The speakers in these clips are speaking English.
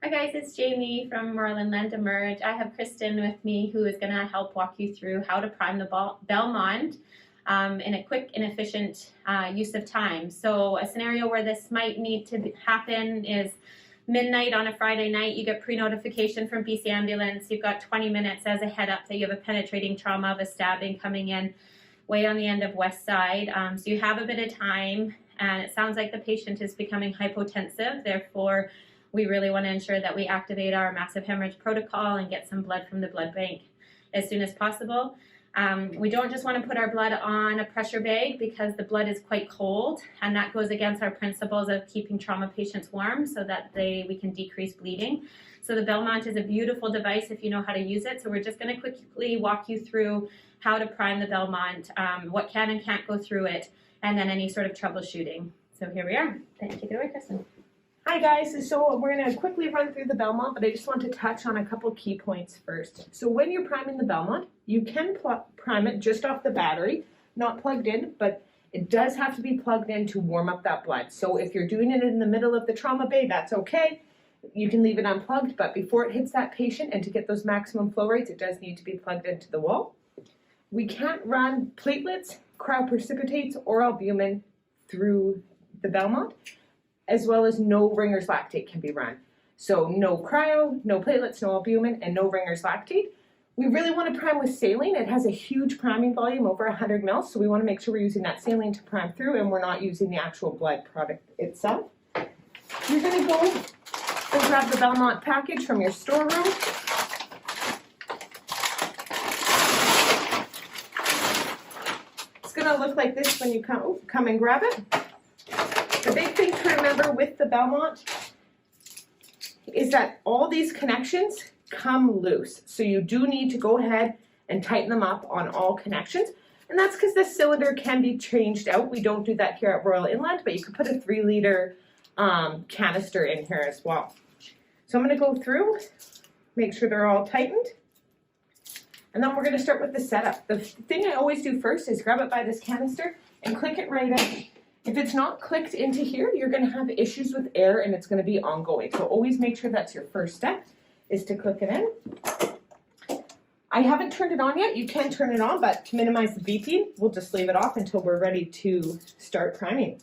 Hi guys, it's Jamie from Moreland Land Emerge. I have Kristen with me who is going to help walk you through how to prime the Belmont in a quick and efficient use of time. So a scenario where this might need to happen is midnight on a Friday night. You get pre-notification from BC Ambulance. You've got 20 minutes as a head up that you have a penetrating trauma of a stabbing coming in way on the end of West Side. So you have a bit of time, and it sounds like the patient is becoming hypotensive. Therefore, we really want to ensure that we activate our massive hemorrhage protocol and get some blood from the blood bank as soon as possible. We don't just want to put our blood on a pressure bag because the blood is quite cold, and that goes against our principles of keeping trauma patients warm so that we can decrease bleeding. So the Belmont is a beautiful device if you know how to use it. So we're just going to quickly walk you through how to prime the Belmont, what can and can't go through it, and then any sort of troubleshooting. So here we are. Take it away, Kristen. Hi guys, so we're going to quickly run through the Belmont, but I just want to touch on a couple key points first. So when you're priming the Belmont, you can prime it just off the battery, not plugged in, but it does have to be plugged in to warm up that blood. So if you're doing it in the middle of the trauma bay, that's okay. You can leave it unplugged, but before it hits that patient and to get those maximum flow rates, it does need to be plugged into the wall. We can't run platelets, cryoprecipitates, or albumin through the Belmont, as well as no Ringer's lactate can be run. So no cryo, no platelets, no albumin, and no Ringer's lactate. We really want to prime with saline. It has a huge priming volume, over 100 mils, so we want to make sure we're using that saline to prime through and we're not using the actual blood product itself. You're going to go and grab the Belmont package from your storeroom. It's going to look like this when you come and grab it. The big thing to remember with the Belmont is that all these connections come loose. So you do need to go ahead and tighten them up on all connections. And that's because this cylinder can be changed out. We don't do that here at Royal Inland, but you could put a 3-liter canister in here as well. So I'm going to go through, make sure they're all tightened. And then we're going to start with the setup. The thing I always do first is grab it by this canister and click it right in. If it's not clicked into here, you're going to have issues with air and it's going to be ongoing. So always make sure that's your first step, is to click it in. I haven't turned it on yet. You can turn it on, but to minimize the beeping, we'll just leave it off until we're ready to start priming.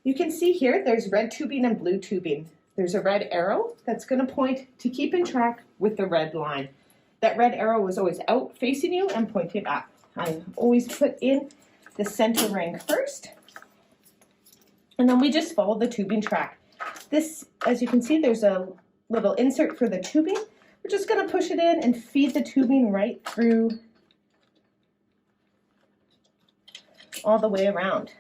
You can see here there's red tubing and blue tubing. There's a red arrow that's going to point to keep in track with the red line. That red arrow is always out facing you and pointing up. I always put in the center ring first. And then we just follow the tubing track. This, as you can see, there's a little insert for the tubing. We're just going to push it in and feed the tubing right through all the way around.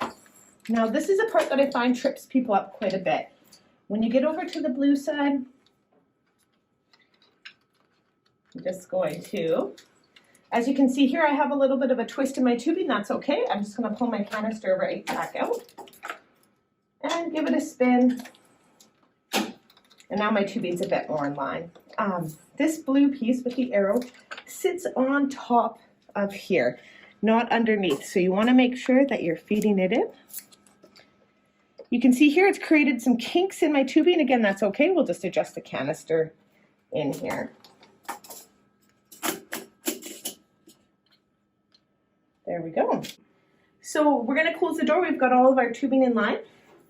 Now, this is a part that I find trips people up quite a bit. When you get over to the blue side, I'm just going to, as you can see here, I have a little bit of a twist in my tubing. That's okay. I'm just going to pull my canister right back out and give it a spin. And now my tubing's a bit more in line. This blue piece with the arrow sits on top of here, not underneath. So you want to make sure that you're feeding it in. You can see here it's created some kinks in my tubing. Again, that's okay. We'll just adjust the canister in here. There we go. So we're going to close the door. We've got all of our tubing in line.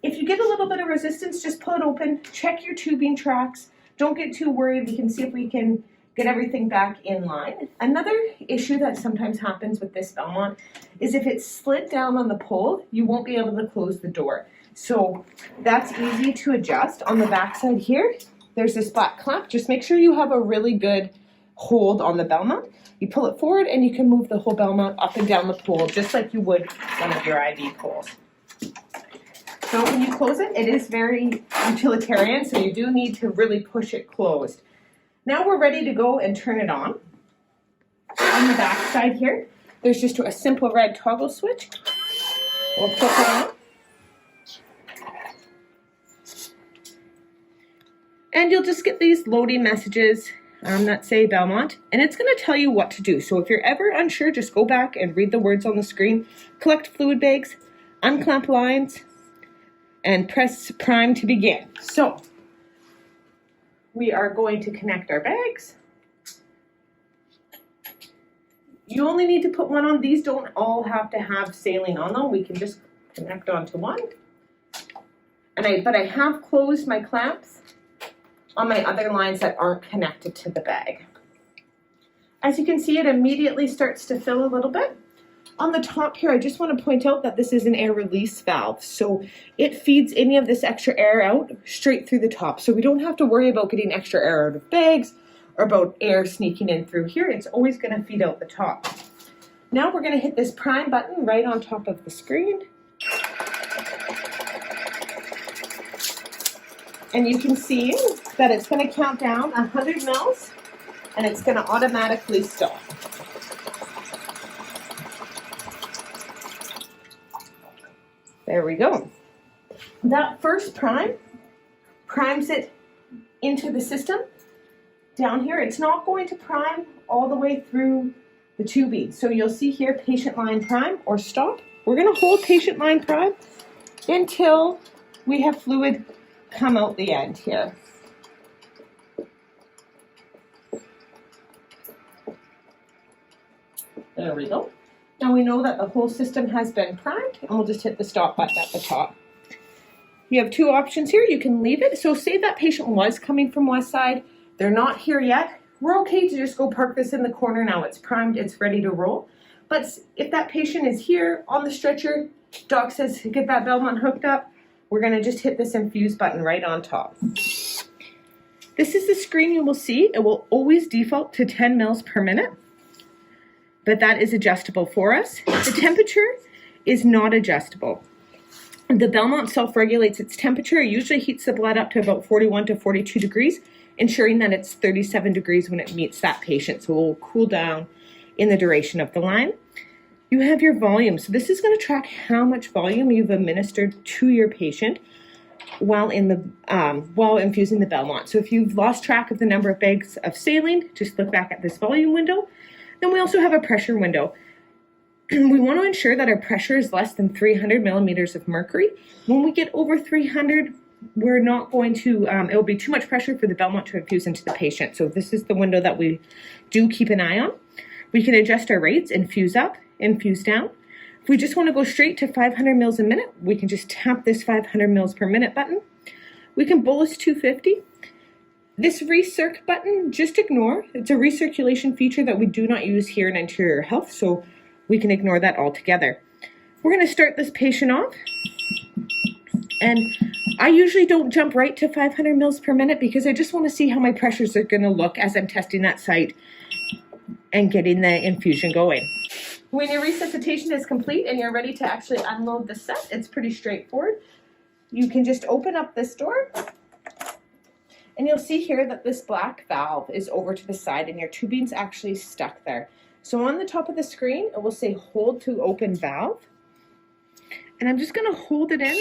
If you get a little bit of resistance, just pull it open, check your tubing tracks. Don't get too worried. We can see if we can get everything back in line. Another issue that sometimes happens with this Belmont is if it's slid down on the pole, you won't be able to close the door. So that's easy to adjust. On the back side here, there's this black clamp. Just make sure you have a really good hold on the Belmont. You pull it forward and you can move the whole Belmont up and down the pole just like you would one of your IV poles. So when you close it, it is very utilitarian, so you do need to really push it closed. Now we're ready to go and turn it on. On the back side here, there's just a simple red toggle switch. We'll flip it on. And you'll just get these loading messages that say Belmont, and it's going to tell you what to do. So if you're ever unsure, just go back and read the words on the screen, collect fluid bags, unclamp lines, and press prime to begin. So we are going to connect our bags. You only need to put one on. These don't all have to have saline on them. We can just connect onto one. But I have closed my clamps on my other lines that aren't connected to the bag. As you can see, it immediately starts to fill a little bit. On the top here, I just want to point out that this is an air release valve. So it feeds any of this extra air out straight through the top. So we don't have to worry about getting extra air out of bags or about air sneaking in through here. It's always going to feed out the top. Now we're going to hit this prime button right on top of the screen. And you can see that it's going to count down 100 mils and it's going to automatically stop. There we go. That first prime primes it into the system. Down here, it's not going to prime all the way through the tubing. So you'll see here, patient line prime or stop. We're going to hold patient line prime until we have fluid come out the end here. There we go. Now we know that the whole system has been primed, and we'll just hit the stop button at the top. You have two options here. You can leave it. So say that patient was coming from west side. They're not here yet. We're okay to just go park this in the corner now. It's primed, it's ready to roll. But if that patient is here on the stretcher, doc says get that Belmont hooked up, we're going to just hit this infuse button right on top. This is the screen you will see. It will always default to 10 mils per minute, but that is adjustable for us. The temperature is not adjustable. The Belmont self-regulates its temperature. It usually heats the blood up to about 41 to 42 degrees, ensuring that it's 37 degrees when it meets that patient. So it will cool down in the duration of the line. You have your volume. So this is going to track how much volume you've administered to your patient while infusing the Belmont. So if you've lost track of the number of bags of saline, just look back at this volume window. Then we also have a pressure window. We want to ensure that our pressure is less than 300 millimeters of mercury. When we get over 300, we're not going to, it will be too much pressure for the Belmont to infuse into the patient. So this is the window that we do keep an eye on. We can adjust our rates, infuse up, infuse down. If we just want to go straight to 500 mils a minute, we can just tap this 500 mils per minute button. We can bolus 250. This recirc button, just ignore. It's a recirculation feature that we do not use here in Interior Health, so we can ignore that altogether. We're going to start this patient off. And I usually don't jump right to 500 mils per minute because I just want to see how my pressures are going to look as I'm testing that site and getting the infusion going. When your resuscitation is complete and you're ready to actually unload the set, it's pretty straightforward. You can just open up this door and you'll see here that this black valve is over to the side and your tubing's actually stuck there. So on the top of the screen, it will say hold to open valve. And I'm just going to hold it in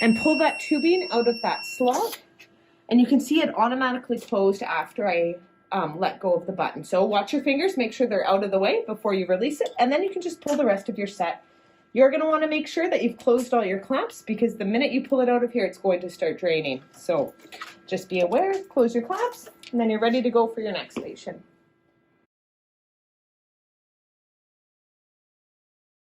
and pull that tubing out of that slot. And you can see it automatically closed after I let go of the button. So watch your fingers, make sure they're out of the way before you release it, and then you can just pull the rest of your set. You're going to want to make sure that you've closed all your clamps because the minute you pull it out of here, it's going to start draining. So just be aware, close your clamps, and then you're ready to go for your next patient.